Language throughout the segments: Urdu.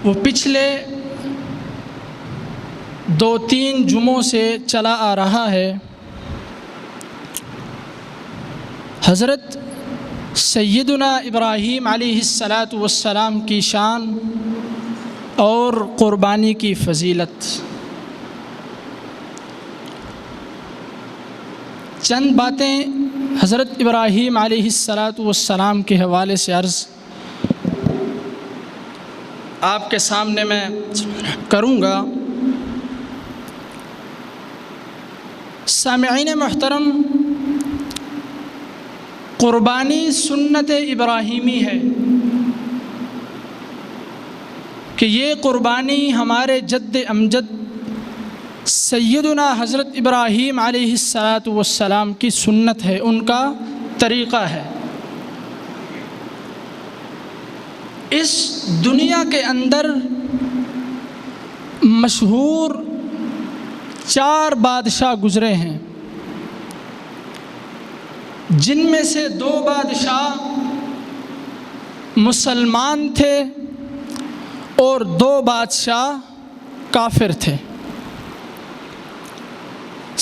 وہ پچھلے 2-3 جمعوں سے چلا آ رہا ہے۔ حضرت سیدنا ابراہیم علیہ السلام کی شان اور قربانی کی فضیلت۔ چند باتیں حضرت ابراہیم علیہ السلام کے حوالے سے عرض آپ کے سامنے میں کروں گا۔ سامعین محترم، قربانی سنت ابراہیمی ہے کہ یہ قربانی ہمارے جد امجد سیدنا حضرت ابراہیم علیہ السلام کی سنت ہے، ان کا طریقہ ہے۔ اس دنیا کے اندر مشہور 4 بادشاہ گزرے ہیں، جن میں سے 2 بادشاہ مسلمان تھے اور 2 بادشاہ کافر تھے۔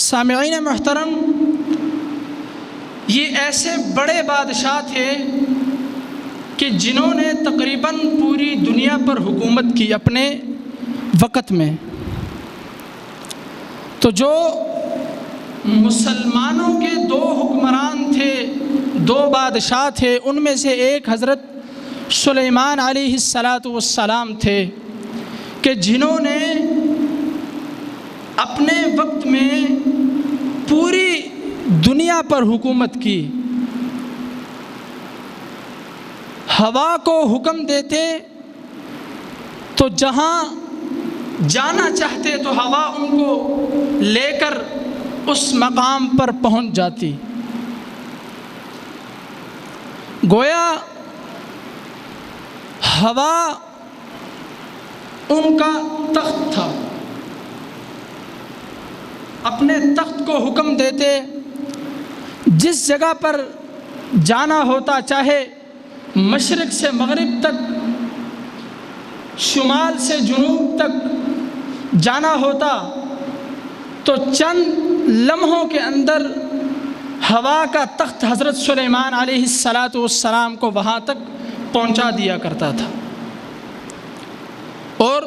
سامعین محترم، یہ ایسے بڑے بادشاہ تھے کہ جنہوں نے تقریباً پوری دنیا پر حکومت کی اپنے وقت میں۔ تو جو مسلمانوں کے 2 حکمران تھے، 2 بادشاہ تھے، ان میں سے ایک حضرت سلیمان علیہ السلام تھے کہ جنہوں نے اپنے وقت میں پوری دنیا پر حکومت کی۔ ہوا کو حکم دیتے تو جہاں جانا چاہتے تو ہوا ان کو لے کر اس مقام پر پہنچ جاتی۔ گویا ہوا ان کا تخت تھا، اپنے تخت کو حکم دیتے، جس جگہ پر جانا ہوتا، چاہے مشرق سے مغرب تک، شمال سے جنوب تک جانا ہوتا، تو چند لمحوں کے اندر ہوا کا تخت حضرت سلیمان علیہ السلام کو وہاں تک پہنچا دیا کرتا تھا۔ اور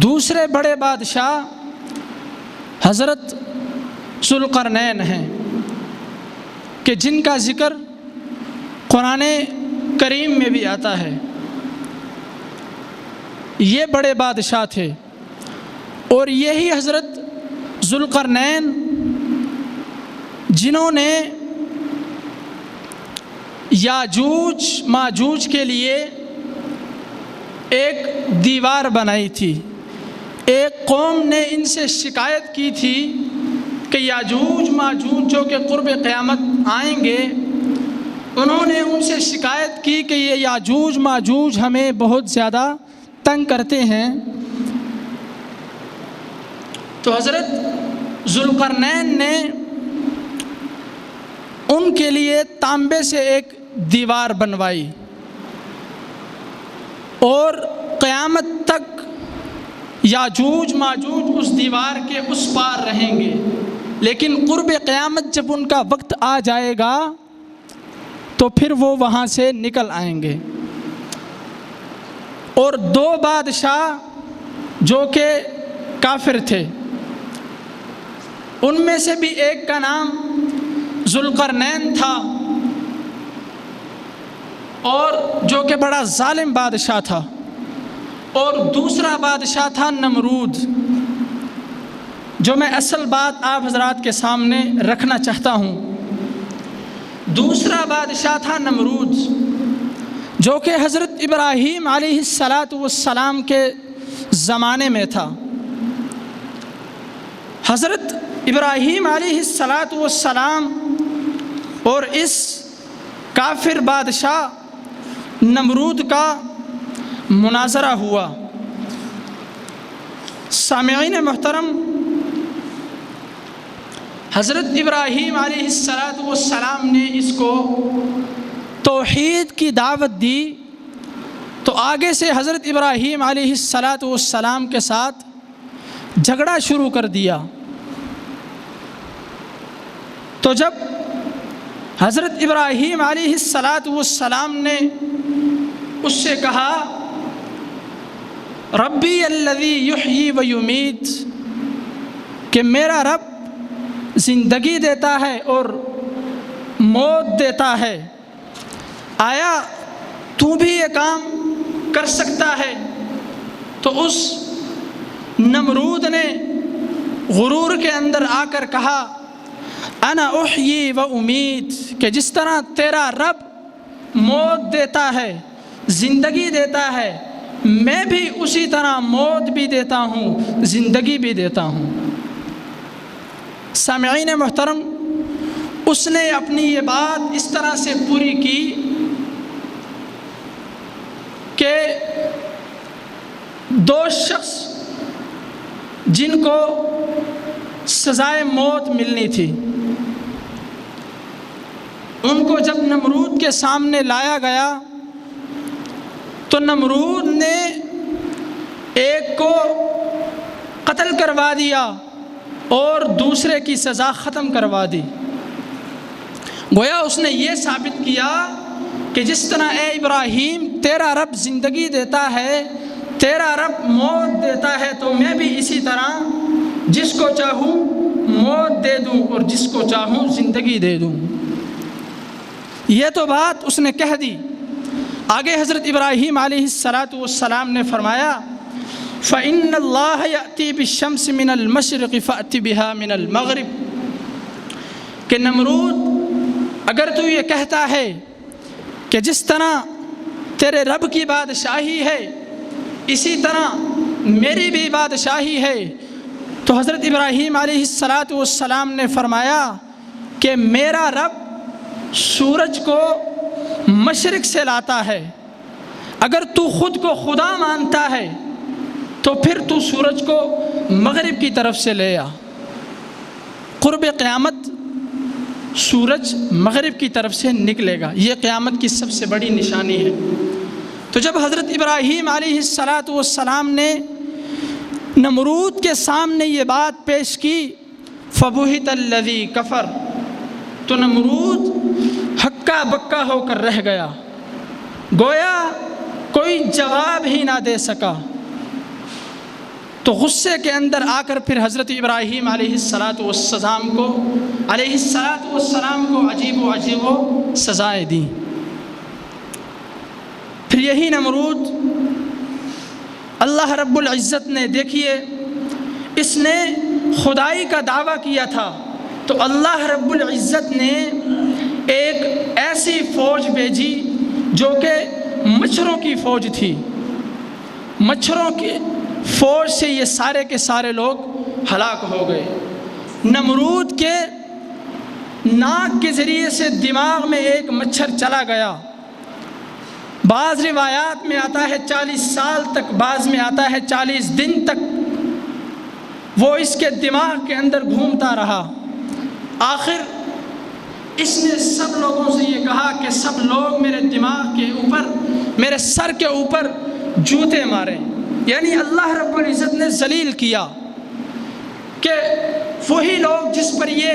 دوسرے بڑے بادشاہ حضرت ذوالقرنین ہیں کہ جن کا ذکر قرآن کریم میں بھی آتا ہے۔ یہ بڑے بادشاہ تھے، اور یہی حضرت ذوالقرنین جنہوں نے یاجوج ماجوج کے لیے ایک دیوار بنائی تھی۔ ایک قوم نے ان سے شکایت کی تھی کہ یاجوج ماجوج جو کہ قرب قیامت آئیں گے، انہوں نے ان سے شکایت کی کہ یہ یاجوج ماجوج ہمیں بہت زیادہ تنگ کرتے ہیں۔ تو حضرت ذوالقرنین نے ان کے لیے تانبے سے ایک دیوار بنوائی، اور قیامت تک یاجوج ماجوج اس دیوار کے اس پار رہیں گے، لیکن قرب قیامت جب ان کا وقت آ جائے گا تو پھر وہ وہاں سے نکل آئیں گے۔ اور 2 بادشاہ جو کہ کافر تھے، ان میں سے بھی ایک کا نام ذوالقرنین تھا، اور جو کہ بڑا ظالم بادشاہ تھا، اور دوسرا بادشاہ تھا نمرود، جو میں اصل بات آپ حضرات کے سامنے رکھنا چاہتا ہوں۔ دوسرا بادشاہ تھا نمرود، جو کہ حضرت ابراہیم علیہ السلام کے زمانے میں تھا۔ حضرت ابراہیم علیہ السلام اور اس کافر بادشاہ نمرود کا مناظرہ ہوا۔ سامعین محترم، حضرت ابراہیم علیہ السلام نے اس کو توحید کی دعوت دی تو آگے سے حضرت ابراہیم علیہ السلام کے ساتھ جھگڑا شروع کر دیا۔ تو جب حضرت ابراہیم علیہ السلام نے اس سے کہا ربی الذی یحیی و یمیت، کہ میرا رب زندگی دیتا ہے اور موت دیتا ہے، آیا تو بھی یہ کام کر سکتا ہے؟ تو اس نمرود نے غرور کے اندر آ کر کہا انا احیی و امیت، کہ جس طرح تیرا رب موت دیتا ہے، زندگی دیتا ہے، میں بھی اسی طرح موت بھی دیتا ہوں، زندگی بھی دیتا ہوں۔ سامعین محترم، اس نے اپنی یہ بات اس طرح سے پوری کی کہ دو شخص جن کو سزائے موت ملنی تھی، ان کو جب نمرود کے سامنے لایا گیا تو نمرود نے ایک کو قتل کروا دیا اور دوسرے کی سزا ختم کروا دی۔ گویا اس نے یہ ثابت کیا کہ جس طرح اے ابراہیم تیرا رب زندگی دیتا ہے، تیرا رب موت دیتا ہے، تو میں بھی اسی طرح جس کو چاہوں موت دے دوں اور جس کو چاہوں زندگی دے دوں۔ یہ تو بات اس نے کہہ دی۔ آگے حضرت ابراہیم علیہ السلام نے فرمایا فَإِنَّ اللَّهَ يَأْتِي بِالشَّمْسِ مِنَ الْمَشْرِقِ فَأْتِ بِهَا مِنَ الْمَغْرِبِ، کہ نمرود اگر تو یہ کہتا ہے کہ جس طرح تیرے رب کی بادشاہی ہے اسی طرح میری بھی بادشاہی ہے، تو حضرت ابراہیم علیہ السلام نے فرمایا کہ میرا رب سورج کو مشرق سے لاتا ہے، اگر تو خود کو خدا مانتا ہے تو پھر تو سورج کو مغرب کی طرف سے لے آ۔ قرب قیامت سورج مغرب کی طرف سے نکلے گا، یہ قیامت کی سب سے بڑی نشانی ہے۔ تو جب حضرت ابراہیم علیہ السلام نے نمرود کے سامنے یہ بات پیش کی فَبُہِتَ الَّذِي کفر، تو نمرود ہکا بکا ہو کر رہ گیا، گویا کوئی جواب ہی نہ دے سکا۔ تو غصے کے اندر آ کر پھر حضرت ابراہیم علیہ السلام کو عجیب و سزائیں دیں۔ پھر یہی نمرود اللہ رب العزت نے، دیکھیے اس نے خدائی کا دعویٰ کیا تھا، تو اللہ رب العزت نے ایک ایسی فوج بھیجی جو کہ مچھروں کی فوج تھی۔ مچھروں کی فوج سے یہ سارے کے سارے لوگ ہلاک ہو گئے۔ نمرود کے ناک کے ذریعے سے دماغ میں ایک مچھر چلا گیا، بعض روایات میں آتا ہے 40 سال تک، بعض میں آتا ہے 40 دن تک وہ اس کے دماغ کے اندر گھومتا رہا۔ آخر اس نے سب لوگوں سے یہ کہا کہ سب لوگ میرے دماغ کے اوپر، میرے سر کے اوپر جوتے ماریں، یعنی اللہ رب العزت نے ذلیل کیا کہ وہی لوگ جس پر یہ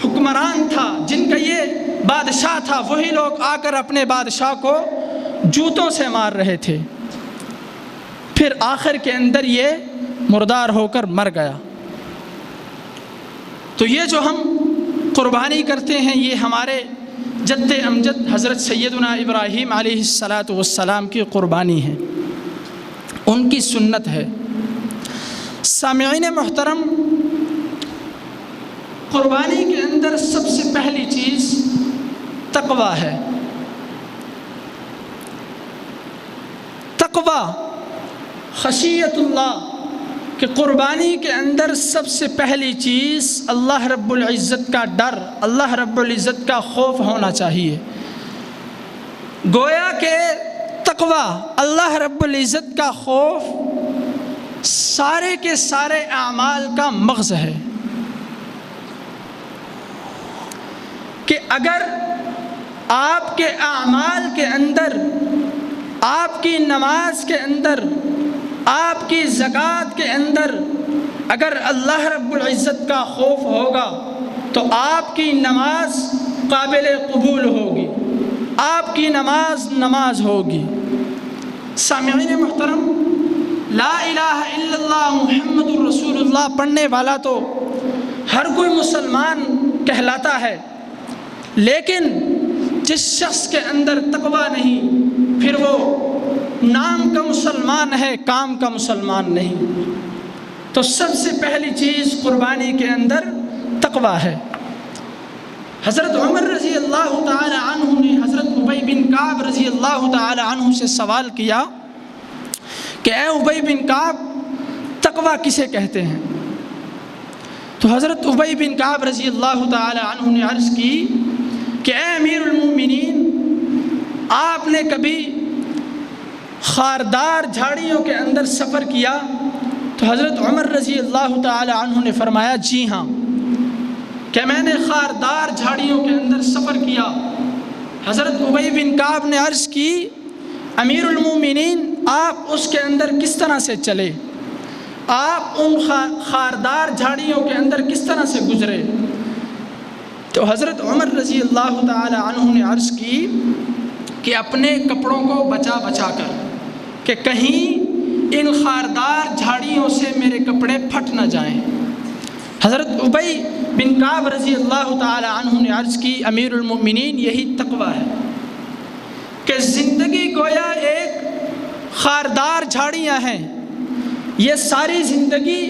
حکمران تھا، جن کا یہ بادشاہ تھا، وہی لوگ آ کر اپنے بادشاہ کو جوتوں سے مار رہے تھے۔ پھر آخر کے اندر یہ مردار ہو کر مر گیا۔ تو یہ جو ہم قربانی کرتے ہیں یہ ہمارے جد امجد حضرت سیدنا ابراہیم علیہ السلام کی قربانی ہے، ان کی سنت ہے۔ سامعین محترم، قربانی کے اندر سب سے پہلی چیز تقویٰ ہے۔ تقویٰ، خشیت اللہ، کہ قربانی کے اندر سب سے پہلی چیز اللہ رب العزت کا ڈر، اللہ رب العزت کا خوف ہونا چاہیے۔ گویا کہ تقویٰ، اللہ رب العزت کا خوف سارے کے سارے اعمال کا مغز ہے، کہ اگر آپ کے اعمال کے اندر آپ کی نماز کے اندر، آپ کی زکوٰۃ کے اندر اگر اللہ رب العزت کا خوف ہوگا تو آپ کی نماز قابل قبول ہوگی، آپ کی نماز ہوگی۔ سامعین محترم، لا الہ الا اللہ محمد الرسول اللہ پڑھنے والا تو ہر کوئی مسلمان کہلاتا ہے، لیکن جس شخص کے اندر تقویٰ نہیں، پھر وہ نام کا مسلمان ہے، کام کا مسلمان نہیں۔ تو سب سے پہلی چیز قربانی کے اندر تقویٰ ہے۔ حضرت عمر رضی اللہ تعالی عنہ نے حضرت ابی بن کعب رضی اللہ تعالی عنہ سے سوال کیا کہ اے ابی بن کعب، تقویٰ کسے کہتے ہیں؟ تو حضرت ابی بن کعب رضی اللہ تعالی عنہ نے عرض کی کہ اے امیر المومنین، آپ نے کبھی خاردار جھاڑیوں کے اندر سفر کیا؟ تو حضرت عمر رضی اللہ تعالی عنہ نے فرمایا جی ہاں، کہ میں نے خاردار جھاڑیوں کے اندر سفر کیا۔ حضرت ابی بن کعب نے عرض کی امیر المومنین، آپ اس کے اندر کس طرح سے چلے؟ آپ ان خاردار جھاڑیوں کے اندر کس طرح سے گزرے؟ تو حضرت عمر رضی اللہ تعالی عنہ نے عرض کی کہ اپنے کپڑوں کو بچا بچا کر، کہ کہیں ان خاردار جھاڑیوں سے میرے کپڑے پھٹ نہ جائیں۔ حضرت ابی بن کعب رضی اللہ تعالی عنہ نے عرض کی امیر المؤمنین، یہی تقویٰ ہے کہ زندگی گویا ایک خاردار جھاڑیاں ہیں، یہ ساری زندگی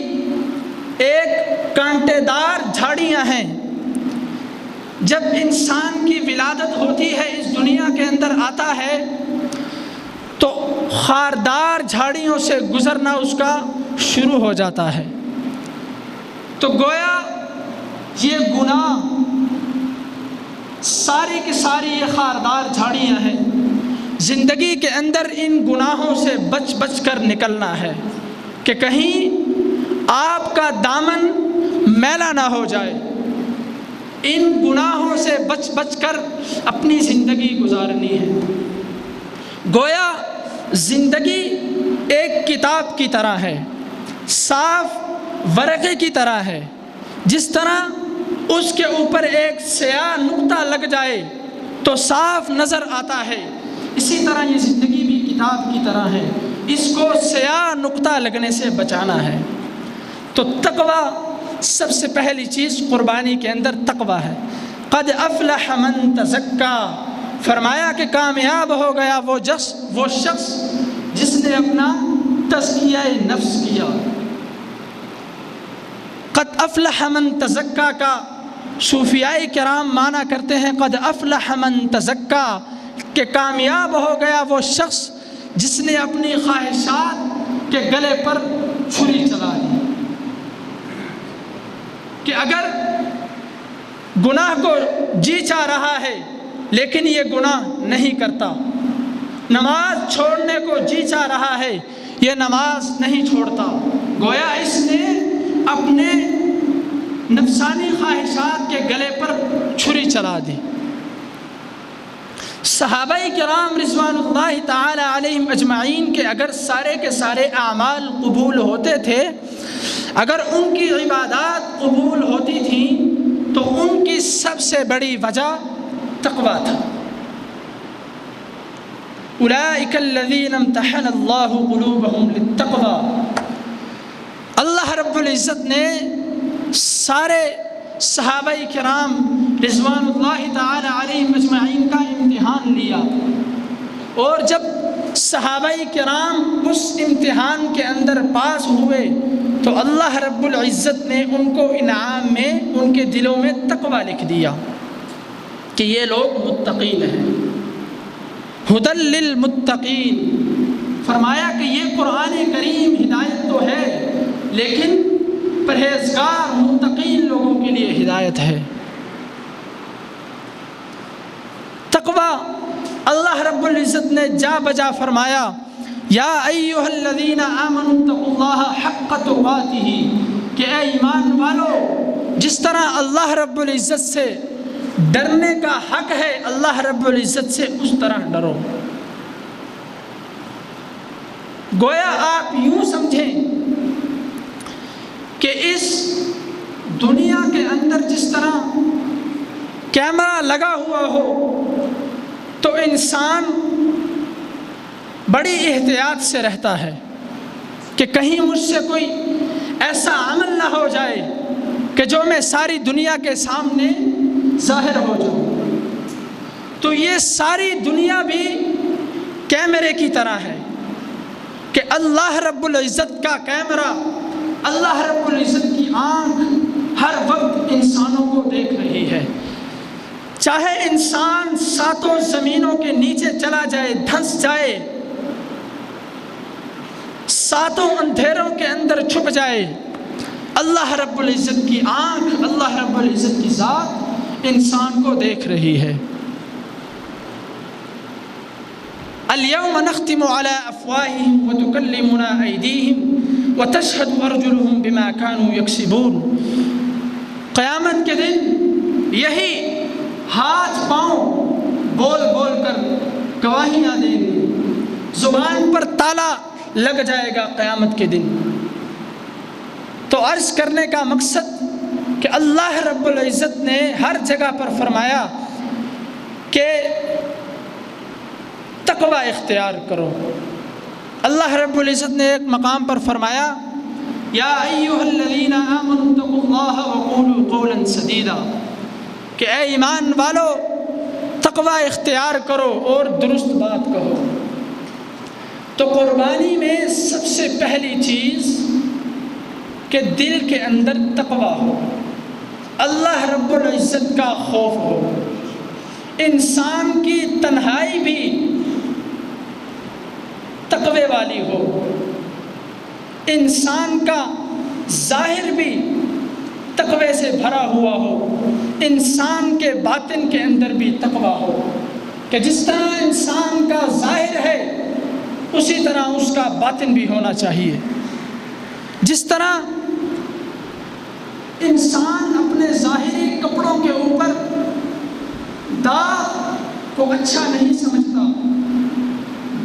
ایک کانٹے دار جھاڑیاں ہیں۔ جب انسان کی ولادت ہوتی ہے، اس دنیا کے اندر آتا ہے، تو خاردار جھاڑیوں سے گزرنا اس کا شروع ہو جاتا ہے۔ تو گویا یہ گناہ ساری کی ساری یہ خاردار جھاڑیاں ہیں، زندگی کے اندر ان گناہوں سے بچ بچ کر نکلنا ہے کہ کہیں آپ کا دامن میلا نہ ہو جائے۔ ان گناہوں سے بچ بچ کر اپنی زندگی گزارنی ہے۔ گویا زندگی ایک کتاب کی طرح ہے، صاف ورقے کی طرح ہے۔ جس طرح اس کے اوپر ایک سیاہ نقطہ لگ جائے تو صاف نظر آتا ہے، اسی طرح یہ زندگی بھی کتاب کی طرح ہے، اس کو سیاہ نقطہ لگنے سے بچانا ہے۔ تو تقویٰ سب سے پہلی چیز قربانی کے اندر تقویٰ ہے۔ قد افلح من تزکا، فرمایا کہ کامیاب ہو گیا وہ شخص جس نے اپنا تزکیہ نفس کیا۔ قد افلح من تزکا کا صوفیاء کرام مانا کرتے ہیں قد افلح من تزکا، کہ کامیاب ہو گیا وہ شخص جس نے اپنی خواہشات کے گلے پر چھری چلا دی۔ کہ اگر گناہ کو جی چاہ رہا ہے لیکن یہ گناہ نہیں کرتا، نماز چھوڑنے کو جی چاہ رہا ہے یہ نماز نہیں چھوڑتا، گویا اس نے اپنے نفسانی خواہشات کے گلے پر چھری چلا دی۔ صحابہ کرام رضوان اللہ تعالی علیہم اجمعین کے اگر سارے کے سارے اعمال قبول ہوتے تھے، اگر ان کی عبادات قبول ہوتی تھیں، تو ان کی سب سے بڑی وجہ تقویٰ تھا۔ اولئک الذین امتحن اللہ قلوبہم للتقویٰ، اللہ رب العزت نے سارے صحابہ کرام رضوان اللہ تعالی علیہم اجمعین کا امتحان لیا، اور جب صحابہ کرام اس امتحان کے اندر پاس ہوئے تو اللہ رب العزت نے ان کو انعام میں ان کے دلوں میں تقویٰ لکھ دیا کہ یہ لوگ متقین ہیں۔ ھدی للمتقین، فرمایا کہ یہ قرآن کریم ہدایت تو ہے لیکن پرہیزگار متقین لوگوں کے لیے ہدایت ہے۔ تقویٰ اللہ رب العزت نے جا بجا فرمایا یا ایھا الذین آمنوا اتقوا اللہ حق تقاتہ، کہ اے ایمان والو جس طرح اللہ رب العزت سے ڈرنے کا حق ہے، اللہ رب العزت سے اس طرح ڈرو۔ گویا آپ یوں سمجھیں کہ اس دنیا کے اندر جس طرح کیمرہ لگا ہوا ہو تو انسان بڑی احتیاط سے رہتا ہے کہ کہیں مجھ سے کوئی ایسا عمل نہ ہو جائے کہ جو میں ساری دنیا کے سامنے ظاہر ہو جاؤں. تو یہ ساری دنیا بھی کیمرے کی طرح ہے کہ اللہ رب العزت کا کیمرہ، اللہ رب العزت کی آنکھ ہر وقت انسانوں کو دیکھ رہی ہے. چاہے انسان ساتوں زمینوں کے نیچے چلا جائے، دھنس جائے، ساتوں اندھیروں کے اندر چھپ جائے، اللہ رب العزت کی آنکھ، اللہ رب العزت کی ذات انسان کو دیکھ رہی ہے. اليوم نختم على افواههم وتكلمنا ايديهم وتشهد ارجلهم بما كانوا يكسبون. قیامت کے دن یہی ہاتھ پاؤں بول بول کر گواہیاں دیں گے، زبان پر تالا لگ جائے گا قیامت کے دن. تو عرض کرنے کا مقصد کہ اللہ رب العزت نے ہر جگہ پر فرمایا کہ تقوی اختیار کرو. اللہ رب العزت نے ایک مقام پر فرمایا یا ایھا الذین آمنوا اتقوا اللہ وقولوا قولا سدیدا، کہ اے ایمان والو تقوی اختیار کرو اور درست بات کہو. تو قربانی میں سب سے پہلی چیز کہ دل کے اندر تقوی ہو، اللہ رب العزت کا خوف ہو. انسان کی تنہائی بھی تقوی والی ہو، انسان کا ظاہر بھی تقوی سے بھرا ہوا ہو، انسان کے باطن کے اندر بھی تقوی ہو، کہ جس طرح انسان کا ظاہر ہے اسی طرح اس کا باطن بھی ہونا چاہیے. جس طرح انسان اپنے ظاہری کپڑوں کے اوپر داغ کو اچھا نہیں سمجھتا،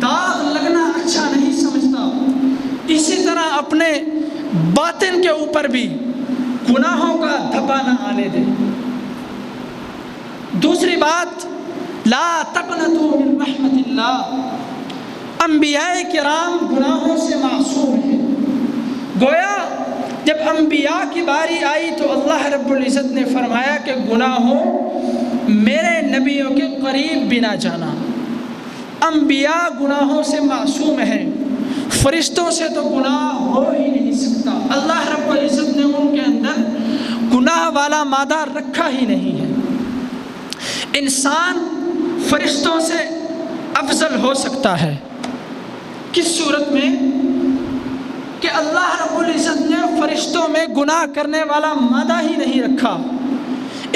داغ لگنا اچھا نہیں سمجھتا، اسی طرح اپنے باطن کے اوپر بھی گناہوں کا دھبا نہ آنے دے. دوسری بات، لا تقنطوا من رحمت اللہ. انبیاء کرام گناہوں سے معصوم ہیں. گویا جب انبیاء کی باری آئی تو اللہ رب العزت نے فرمایا کہ گناہوں میرے نبیوں کے قریب بھی نہ جانا. انبیاء گناہوں سے معصوم ہیں، فرشتوں سے تو گناہ ہو ہی نہیں سکتا. اللہ رب العزت نے ان کے اندر گناہ والا مادہ رکھا ہی نہیں ہے. انسان فرشتوں سے افضل ہو سکتا ہے کس صورت میں؟ کہ اللہ رب العزت نے فرشتوں میں گناہ کرنے والا مادہ ہی نہیں رکھا،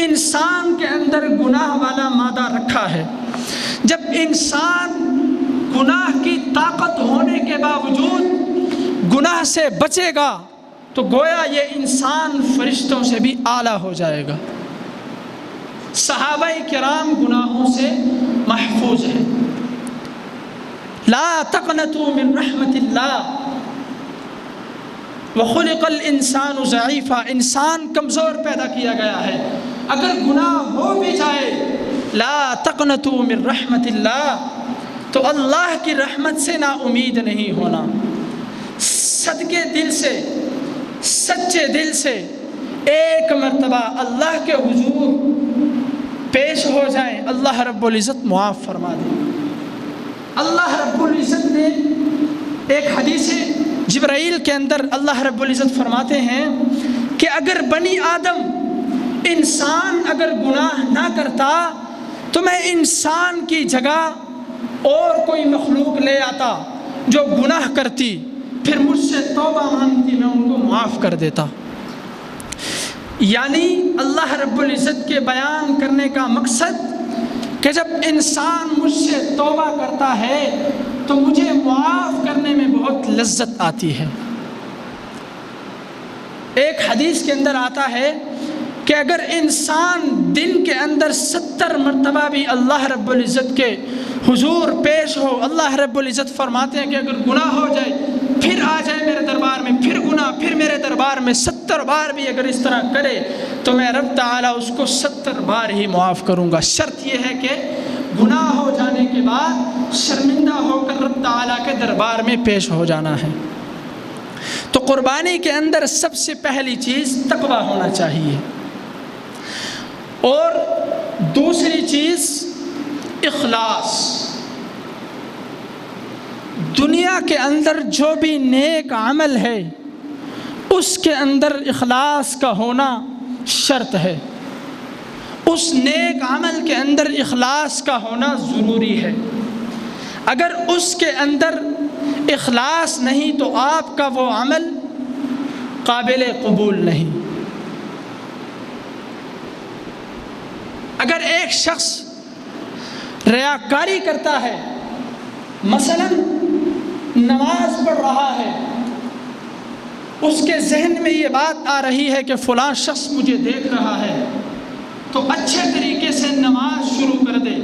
انسان کے اندر گناہ والا مادہ رکھا ہے. جب انسان گناہ کی طاقت ہونے کے باوجود گناہ سے بچے گا تو گویا یہ انسان فرشتوں سے بھی اعلیٰ ہو جائے گا. صحابہ کرام گناہوں سے محفوظ ہیں. لا تقنطوا من رحمت اللہ وخلق الانسان ضعیفا. انسان کمزور پیدا کیا گیا ہے، اگر گناہ ہو بھی جائے لا تقنطوا من رحمت اللہ تو اللہ کی رحمت سے نا امید نہیں ہونا. صدقے دل سے، سچے دل سے ایک مرتبہ اللہ کے حضور پیش ہو جائیں، اللہ رب العزت معاف فرما دے. اللہ رب العزت نے ایک حدیث جبرائیل کے اندر اللہ رب العزت فرماتے ہیں کہ اگر بنی آدم انسان اگر گناہ نہ کرتا تو میں انسان کی جگہ اور کوئی مخلوق لے آتا جو گناہ کرتی، پھر مجھ سے توبہ مانگتی، میں ان کو معاف کر دیتا. یعنی اللہ رب العزت کے بیان کرنے کا مقصد کہ جب انسان مجھ سے توبہ کرتا ہے تو مجھے معاف کرنے میں بہت لذت آتی ہے. ایک حدیث کے اندر آتا ہے کہ اگر انسان دن کے اندر 70 مرتبہ بھی اللہ رب العزت کے حضور پیش ہو، اللہ رب العزت فرماتے ہیں کہ اگر گناہ ہو جائے پھر آ جائے میرے دربار میں، پھر گناہ، پھر میرے دربار میں 70 بار بھی اگر اس طرح کرے تو میں رب تعالیٰ اس کو 70 بار ہی معاف کروں گا۔ شرط یہ ہے کہ گناہ ہو جانے کے بعد شرمندہ ہو کر رب تعالیٰ کے دربار میں پیش ہو جانا ہے۔ تو قربانی کے اندر سب سے پہلی چیز تقویٰ ہونا چاہیے، اور دوسری چیز اخلاص۔ دنیا کے اندر جو بھی نیک عمل ہے اس کے اندر اخلاص کا ہونا شرط ہے، اس نیک عمل کے اندر اخلاص کا ہونا ضروری ہے۔ اگر اس کے اندر اخلاص نہیں تو آپ کا وہ عمل قابل قبول نہیں۔ اگر ایک شخص ریاکاری کرتا ہے، مثلا نماز پڑھ رہا ہے، اس کے ذہن میں یہ بات آ رہی ہے کہ فلاں شخص مجھے دیکھ رہا ہے، تو اچھے طریقے سے نماز شروع کر دے،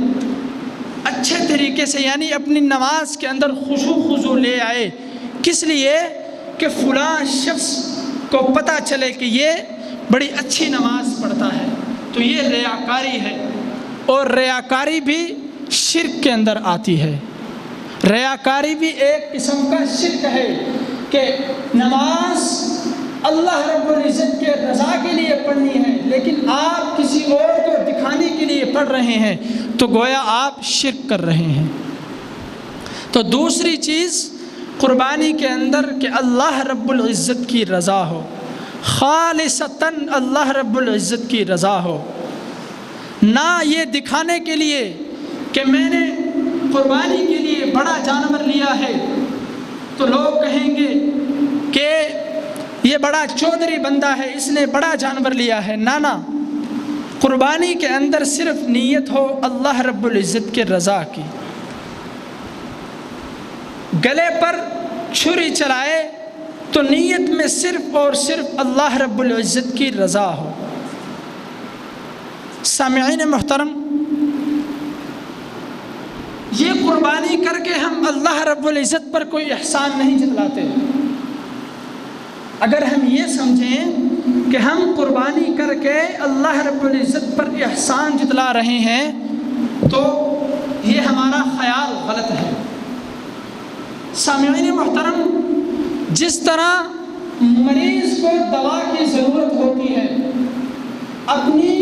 اچھے طریقے سے، یعنی اپنی نماز کے اندر خشوع خضوع لے آئے۔ کس لیے؟ کہ فلاں شخص کو پتہ چلے کہ یہ بڑی اچھی نماز پڑھتا ہے۔ تو یہ ریاکاری ہے، اور ریاکاری بھی شرک کے اندر آتی ہے۔ ریاکاری بھی ایک قسم کا شرک ہے کہ نماز اللہ رب العزت کے رضا کے لیے پڑھنی ہے، لیکن آپ کسی اور کو دکھانے کے لیے پڑھ رہے ہیں، تو گویا آپ شرک کر رہے ہیں۔ تو دوسری چیز قربانی کے اندر کہ اللہ رب العزت کی رضا ہو، خالصتاً اللہ رب العزت کی رضا ہو، نہ یہ دکھانے کے لیے کہ میں نے قربانی کے لیے بڑا جانور لیا ہے تو لوگ کہیں گے کہ یہ بڑا چودھری بندہ ہے، اس نے بڑا جانور لیا ہے۔ نہ، قربانی کے اندر صرف نیت ہو اللہ رب العزت کے رضا کی۔ گلے پر چھری چلائے تو نیت میں صرف اور صرف اللہ رب العزت کی رضا ہو۔ سامعین محترم، یہ قربانی کر کے ہم اللہ رب العزت پر کوئی احسان نہیں جتلاتے۔ اگر ہم یہ سمجھیں کہ ہم قربانی کر کے اللہ رب العزت پر احسان جتلا رہے ہیں تو یہ ہمارا خیال غلط ہے۔ سامعین محترم، جس طرح مریض کو دوا کی ضرورت ہوتی ہے، اپنی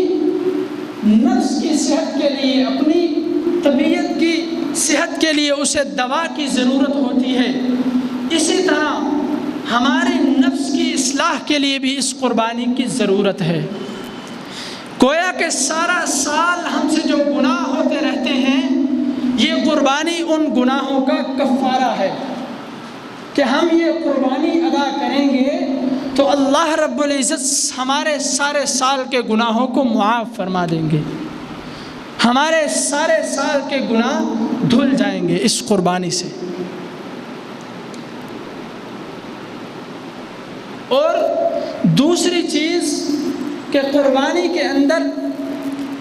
نفس کی صحت کے لیے، اپنی طبیعت کی صحت کے لیے اسے دوا کی ضرورت ہوتی ہے، اسی طرح ہمارے نفس کی اصلاح کے لیے بھی اس قربانی کی ضرورت ہے۔ گویا کہ سارا سال ہم سے جو گناہ ہوتے رہتے ہیں، یہ قربانی ان گناہوں کا کفارہ ہے کہ ہم یہ قربانی ادا کریں گے تو اللہ رب العزت ہمارے سارے سال کے گناہوں کو معاف فرما دیں گے، ہمارے سارے سال کے گناہ دھل جائیں گے اس قربانی سے۔ اور دوسری چیز کہ قربانی کے اندر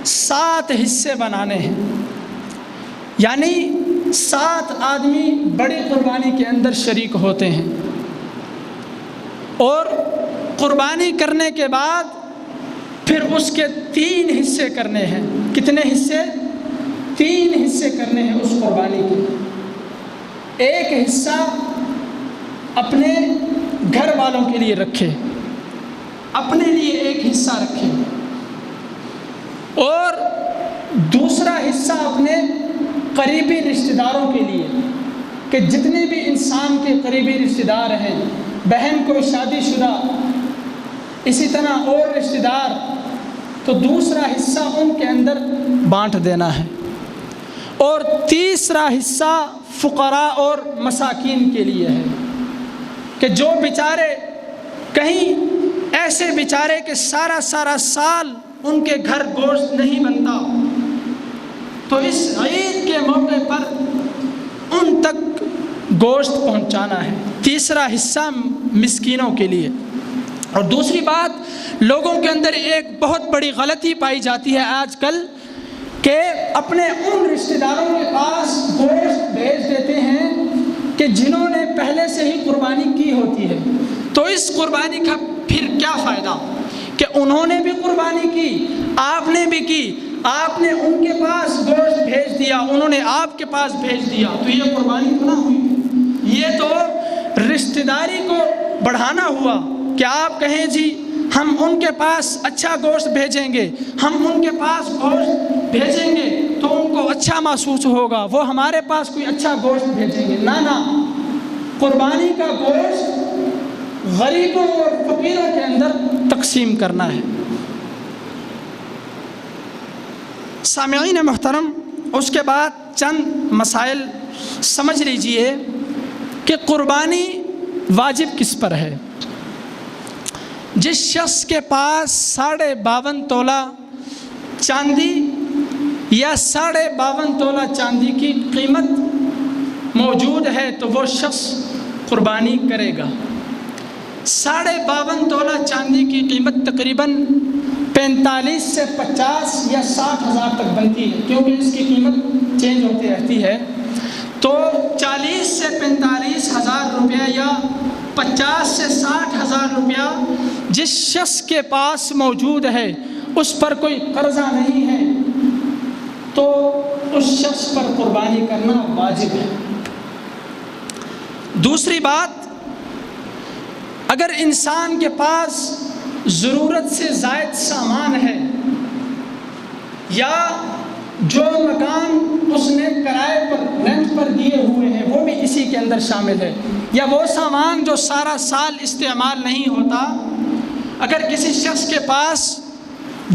7 حصے بنانے ہیں، یعنی 7 آدمی بڑی قربانی کے اندر شریک ہوتے ہیں، اور قربانی کرنے کے بعد پھر اس کے 3 حصے کرنے ہیں۔ کتنے حصے؟ 3 حصے کرنے ہیں اس قربانی کے۔ ایک حصہ اپنے گھر والوں کے لیے رکھے، اپنے لیے ایک حصہ رکھے، اور دوسرا حصہ اپنے قریبی رشتہ داروں کے لیے، کہ جتنے بھی انسان کے قریبی رشتہ دار ہیں، بہن کوئی شادی شدہ، اسی طرح اور رشتہ دار، تو دوسرا حصہ ان کے اندر بانٹ دینا ہے۔ اور تیسرا حصہ فقراء اور مساکین کے لیے ہے، کہ جو بیچارے کہیں ایسے بیچارے کہ سارا سال ان کے گھر گوشت نہیں بنتا، تو اس عید کے موقع پر ان تک گوشت پہنچانا ہے۔ تیسرا حصہ مسکینوں کے لیے۔ اور دوسری بات، لوگوں کے اندر ایک بہت بڑی غلطی پائی جاتی ہے آج کل کہ اپنے ان رشتہ داروں کے پاس گوشت بھیج دیتے ہیں کہ جنہوں نے پہلے سے ہی قربانی کی ہوتی ہے۔ تو اس قربانی کا پھر کیا فائدہ کہ انہوں نے بھی قربانی کی، آپ نے بھی کی، آپ نے ان کے پاس گوشت بھیج دیا، انہوں نے آپ کے پاس بھیج دیا، تو یہ قربانی تو نہ ہوئی، یہ تو رشتہ داری کو بڑھانا ہوا کہ آپ کہیں جی ہم ان کے پاس اچھا گوشت بھیجیں گے، ہم ان کے پاس گوشت بھیجیں گے تو ان کو اچھا محسوس ہوگا، وہ ہمارے پاس کوئی اچھا گوشت بھیجیں گے۔ نہ، قربانی کا گوشت غریبوں اور فقیروں کے اندر تقسیم کرنا ہے۔ سامعین محترم، اس کے بعد چند مسائل سمجھ لیجئے کہ قربانی واجب کس پر ہے۔ جس شخص کے پاس 52.5 تولہ چاندی یا 52.5 تولہ چاندی کی قیمت موجود ہے تو وہ شخص قربانی کرے گا۔ 52.5 تولہ چاندی کی قیمت تقریباً 45 سے 50 یا 60 ہزار تک بنتی ہے، کیونکہ اس کی قیمت چینج ہوتی رہتی ہے۔ تو 40 سے 45 ہزار روپیہ یا 50 سے 60 ہزار روپیہ جس شخص کے پاس موجود ہے، اس پر کوئی قرضہ نہیں ہے، تو اس شخص پر قربانی کرنا واجب ہے۔ دوسری بات، اگر انسان کے پاس ضرورت سے زائد سامان ہے یا جو مکان اس نے کرائے پر رینٹ پر دیے ہوئے ہیں وہ بھی اسی کے اندر شامل ہے، یا وہ سامان جو سارا سال استعمال نہیں ہوتا، اگر کسی شخص کے پاس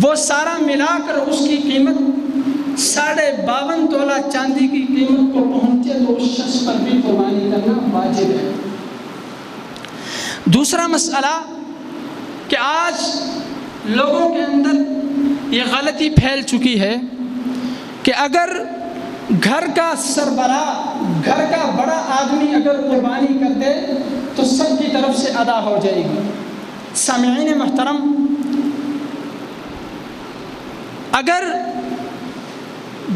وہ سارا ملا کر اس کی قیمت 52.5 تولہ چاندی کی قیمت کو پہنچے تو اس شخص پر بھی قربانی کرنا واجب ہے۔ دوسرا مسئلہ کہ آج لوگوں کے اندر یہ غلطی پھیل چکی ہے کہ اگر گھر کا سربراہ، گھر کا بڑا آدمی اگر قربانی کر دے تو سب کی طرف سے ادا ہو جائے گی۔ سامعین محترم، اگر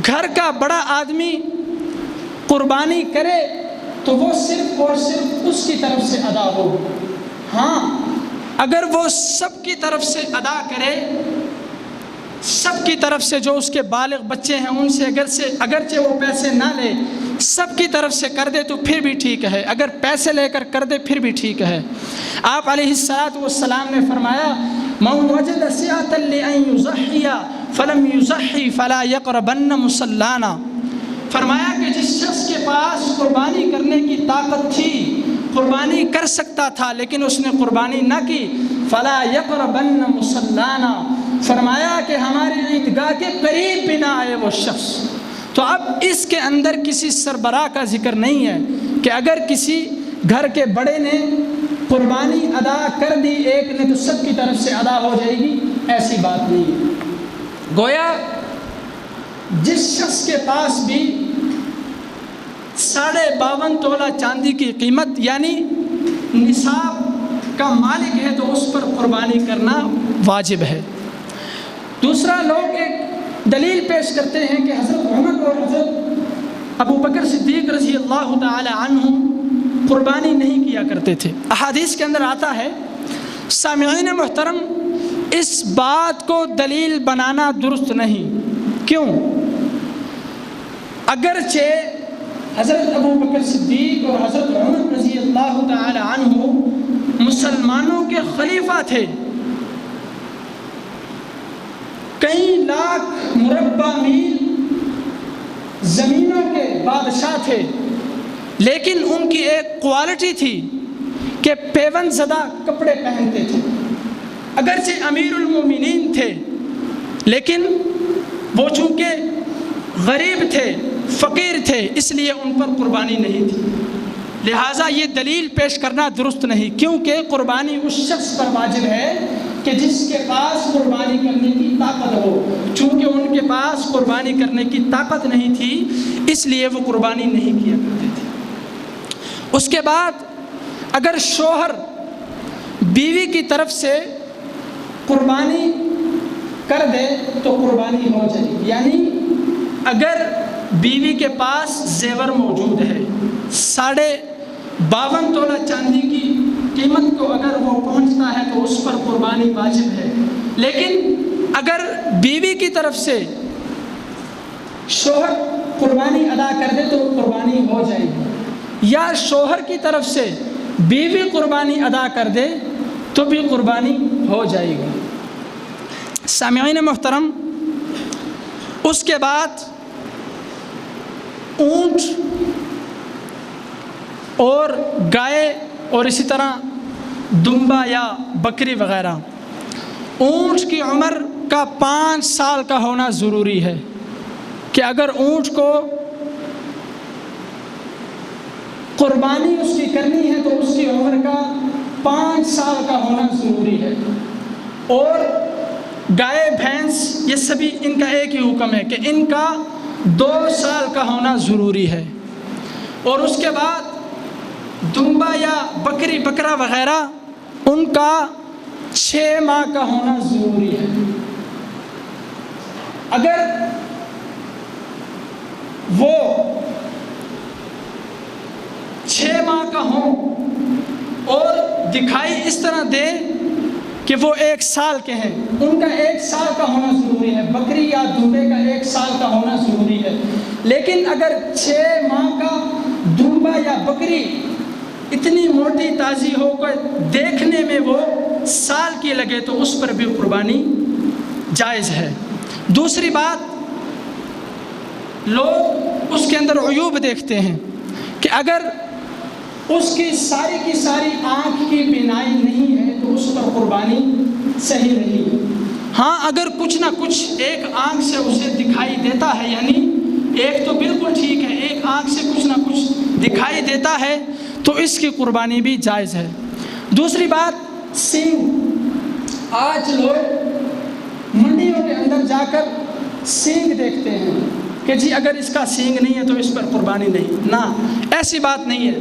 گھر کا بڑا آدمی قربانی کرے تو وہ صرف اور صرف اس کی طرف سے ادا ہو۔ ہاں، اگر وہ سب کی طرف سے ادا کرے، سب کی طرف سے جو اس کے بالغ بچے ہیں ان سے اگرچہ وہ پیسے نہ لے، سب کی طرف سے کر دے تو پھر بھی ٹھیک ہے، اگر پیسے لے کر کر دے پھر بھی ٹھیک ہے۔ آپ علیہ السلام نے فرمایا من وجد سعة لأن يضحي فلم يضحي فلا يقربن مصلانا، فرمایا کہ جس شخص کے پاس قربانی کرنے کی طاقت تھی، قربانی کر سکتا تھا لیکن اس نے قربانی نہ کی، فلا يقربن مصلانا، فرمایا کہ ہماری عیدگاہ کے قریب بھی نہ آئے وہ شخص۔ تو اب اس کے اندر کسی سربراہ کا ذکر نہیں ہے کہ اگر کسی گھر کے بڑے نے قربانی ادا کر دی ایک نے تو سب کی طرف سے ادا ہو جائے گی، ایسی بات نہیں ہے۔ گویا جس شخص کے پاس بھی 52.5 تولہ چاندی کی قیمت یعنی نصاب کا مالک ہے تو اس پر قربانی کرنا واجب ہے۔ دوسرا، لوگ ایک دلیل پیش کرتے ہیں کہ حضرت عمر اور حضرت ابو بکر صدیق رضی اللہ تعالی عنہ قربانی نہیں کیا کرتے تھے۔ احادیث کے اندر آتا ہے۔ سامعین محترم، اس بات کو دلیل بنانا درست نہیں۔ کیوں؟ اگرچہ حضرت ابو بکر صدیق اور حضرت عمر رضی اللہ تعالی عنہ مسلمانوں کے خلیفہ تھے، کئی لاکھ مربع میل زمینوں کے بادشاہ تھے، لیکن ان کی ایک کوالٹی تھی کہ پیوند زدہ کپڑے پہنتے تھے۔ اگرچہ امیر المومنین تھے لیکن وہ چونکہ غریب تھے، فقیر تھے، اس لیے ان پر قربانی نہیں تھی۔ لہٰذا یہ دلیل پیش کرنا درست نہیں، کیونکہ قربانی اس شخص پر واجب ہے کہ جس کے پاس قربانی کرنے کی طاقت ہو۔ چونکہ ان کے پاس قربانی کرنے کی طاقت نہیں تھی اس لیے وہ قربانی نہیں کیا کرتے تھے۔ اس کے بعد اگر شوہر بیوی کی طرف سے قربانی کر دے تو قربانی ہو جائے گی. یعنی اگر بیوی کے پاس زیور موجود ہے 52.5 تولہ چاندی کی قیمت کو اگر وہ پہنچتا ہے تو اس پر قربانی واجب ہے. لیکن اگر بیوی کی طرف سے شوہر قربانی ادا کر دے تو قربانی ہو جائے گی، یا شوہر کی طرف سے بیوی قربانی ادا کر دے تو بھی قربانی ہو جائے گی. سامعین محترم، اس کے بعد اونٹ اور گائے اور اسی طرح دمبا یا بکری وغیرہ، اونٹ کی عمر کا 5 سال کا ہونا ضروری ہے کہ اگر اونٹ کو قربانی اس کی کرنی ہے تو اس کی عمر کا 5 سال کا ہونا ضروری ہے. اور گائے بھینس یہ سبھی ان کا ایک ہی حکم ہے کہ ان کا 2 سال کا ہونا ضروری ہے. اور اس کے بعد دمبا یا بکری بکرا وغیرہ ان کا 6 ماہ کا ہونا ضروری ہے. اگر وہ 6 ماہ کا ہوں اور دکھائی اس طرح دے کہ وہ 1 سال کے ہیں، ان کا 1 سال کا ہونا ضروری ہے. بکری یا دمبے کا 1 سال کا ہونا ضروری ہے. لیکن اگر 6 ماہ کا دمبا یا بکری اتنی موٹی تازی ہو کر دیکھنے میں وہ سال کی لگے تو اس پر بھی قربانی جائز ہے. دوسری بات، لوگ اس کے اندر عیوب دیکھتے ہیں کہ اگر اس کی ساری آنکھ کی بینائی نہیں ہے تو اس پر قربانی صحیح نہیں ہے. ہاں اگر کچھ نہ کچھ ایک آنکھ سے اسے دکھائی دیتا ہے، یعنی ایک تو بالکل ٹھیک ہے، ایک آنکھ سے کچھ نہ کچھ دکھائی دیتا ہے تو اس کی قربانی بھی جائز ہے. دوسری بات، سینگ. آج لوگ منڈیوں کے اندر جا کر سینگ دیکھتے ہیں کہ جی اگر اس کا سینگ نہیں ہے تو اس پر قربانی نہیں. نہ، ایسی بات نہیں ہے.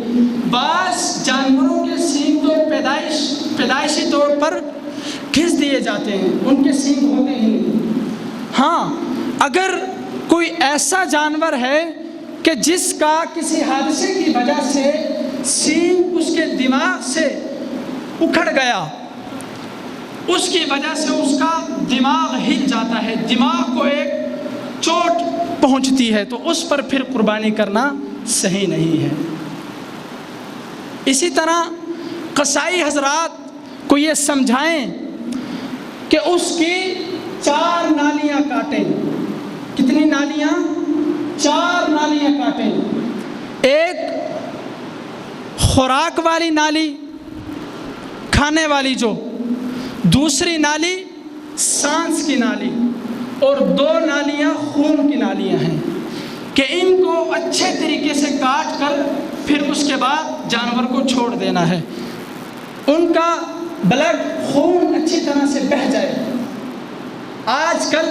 بعض جانوروں کے سینگ تو پیدائشی طور پر گھس دیے جاتے ہیں، ان کے سینگ ہوتے ہی نہیں. ہاں اگر کوئی ایسا جانور ہے کہ جس کا کسی حادثے کی وجہ سے سینگ اس کے دماغ سے اکھڑ گیا، اس کی وجہ سے اس کا دماغ ہل جاتا ہے، دماغ کو ایک چوٹ پہنچتی ہے، تو اس پر پھر قربانی کرنا صحیح نہیں ہے. اسی طرح قصائی حضرات کو یہ سمجھائیں کہ اس کی 4 نالیاں کاٹیں. کتنی نالیاں؟ 4 نالیاں کاٹیں. ایک خوراک والی نالی، کھانے والی جو، دوسری نالی سانس کی نالی، اور 2 نالیاں خون کی نالیاں ہیں کہ ان کو اچھے طریقے سے کاٹ کر پھر اس کے بعد جانور کو چھوڑ دینا ہے. ان کا بلڈ خون اچھی طرح سے بہہ جائے. آج کل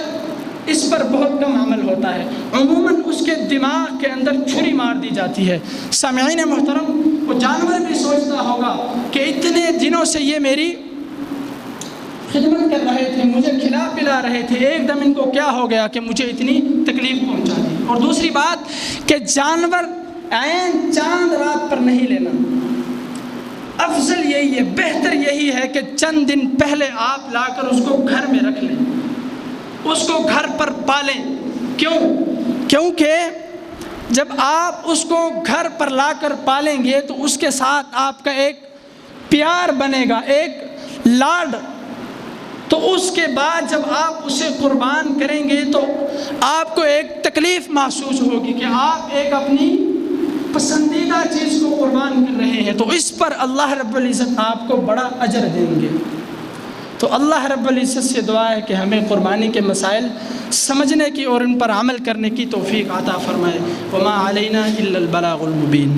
اس پر بہت کم عمل ہوتا ہے. عموماً اس کے دماغ کے اندر چھری مار دی جاتی ہے. سامعین محترم، وہ جانور بھی سوچتا ہوگا کہ اتنے دنوں سے یہ میری خدمت کر رہے تھے، مجھے کھلا پلا رہے تھے، ایک دم ان کو کیا ہو گیا کہ مجھے اتنی تکلیف پہنچا دی. اور دوسری بات کہ جانور عین چاند رات پر نہیں لینا. افضل یہی ہے، بہتر یہی ہے کہ چند دن پہلے آپ لا کر اس کو گھر میں رکھ لیں، اس کو گھر پر پالیں. کیونکہ جب آپ اس کو گھر پر لا کر پالیں گے تو اس کے ساتھ آپ کا ایک پیار بنے گا، ایک لاڈ. تو اس کے بعد جب آپ اسے قربان کریں گے تو آپ کو ایک تکلیف محسوس ہوگی کہ آپ ایک اپنی پسندیدہ چیز کو قربان کر رہے ہیں، تو اس پر اللہ رب العزت آپ کو بڑا اجر دیں گے. تو اللہ رب العزت سے دعا ہے کہ ہمیں قربانی کے مسائل سمجھنے کی اور ان پر عمل کرنے کی توفیق عطا فرمائے. وما علینا الا البلاغ المبین.